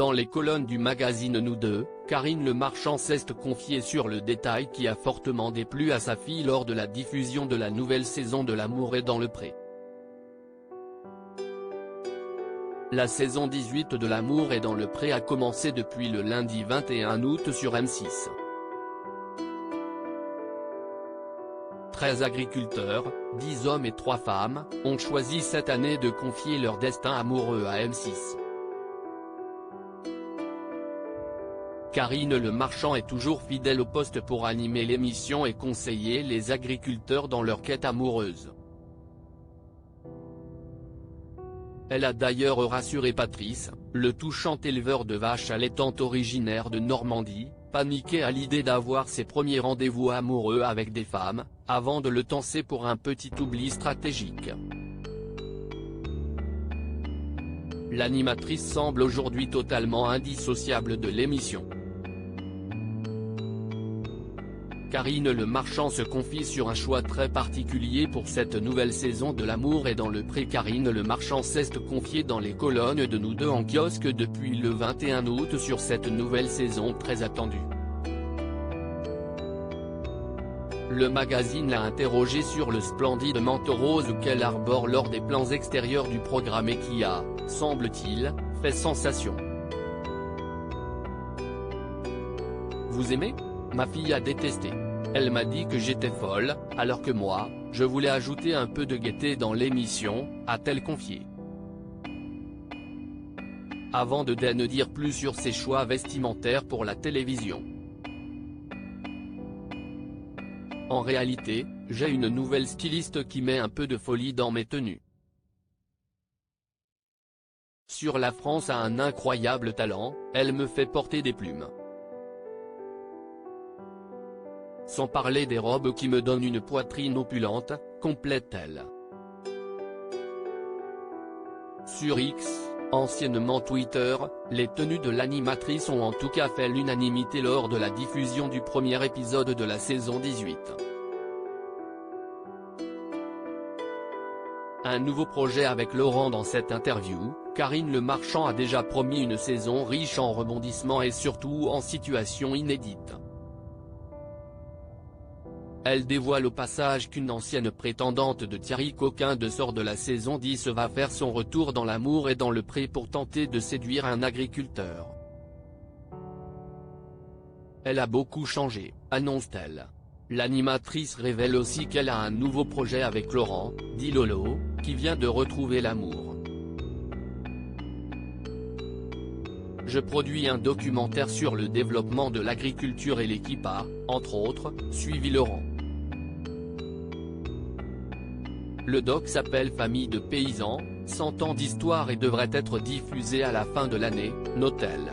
Dans les colonnes du magazine Nous Deux, Karine Le Marchand s'est confiée sur le détail qui a fortement déplu à sa fille lors de la diffusion de la nouvelle saison de L'amour est dans le pré. La saison 18 de L'amour est dans le pré a commencé depuis le lundi 21 août sur M6. 13 agriculteurs, 10 hommes et 3 femmes, ont choisi cette année de confier leur destin amoureux à M6. Karine Le Marchand est toujours fidèle au poste pour animer l'émission et conseiller les agriculteurs dans leur quête amoureuse. Elle a d'ailleurs rassuré Patrice, le touchant éleveur de vaches allaitantes originaire de Normandie, paniqué à l'idée d'avoir ses premiers rendez-vous amoureux avec des femmes, avant de le tenser pour un petit oubli stratégique. L'animatrice semble aujourd'hui totalement indissociable de l'émission. Karine Le Marchand se confie sur un choix très particulier pour cette nouvelle saison de L'amour est dans le pré. Karine Le Marchand s'est confiée dans les colonnes de Nous Deux en kiosque depuis le 21 août sur cette nouvelle saison très attendue. Le magazine l'a interrogée sur le splendide manteau rose qu'elle arbore lors des plans extérieurs du programme et qui a, semble-t-il, fait sensation. Vous aimez ? Ma fille a détesté. Elle m'a dit que j'étais folle, alors que moi, je voulais ajouter un peu de gaieté dans l'émission, a-t-elle confié. Avant de ne dire plus sur ses choix vestimentaires pour la télévision. En réalité, j'ai une nouvelle styliste qui met un peu de folie dans mes tenues. Sur La France a un incroyable talent, elle me fait porter des plumes. Sans parler des robes qui me donnent une poitrine opulente, complète-t-elle. Sur X, anciennement Twitter, les tenues de l'animatrice ont en tout cas fait l'unanimité lors de la diffusion du premier épisode de la saison 18. Un nouveau projet avec Laurent. Dans cette interview, Karine Le Marchand a déjà promis une saison riche en rebondissements et surtout en situations inédites. Elle dévoile au passage qu'une ancienne prétendante de Thierry Coquin de sort de la saison 10 va faire son retour dans L'amour et dans le pré pour tenter de séduire un agriculteur. Elle a beaucoup changé, annonce-t-elle. L'animatrice révèle aussi qu'elle a un nouveau projet avec Laurent, dit Lolo, qui vient de retrouver l'amour. Je produis un documentaire sur le développement de l'agriculture et l'équipe a, entre autres, suivi Laurent. Le doc s'appelle Famille de paysans, 100 ans d'histoire et devrait être diffusé à la fin de l'année, note-t-elle.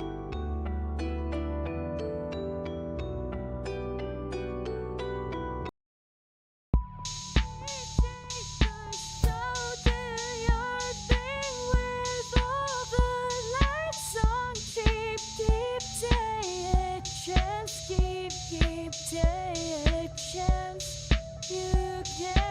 You can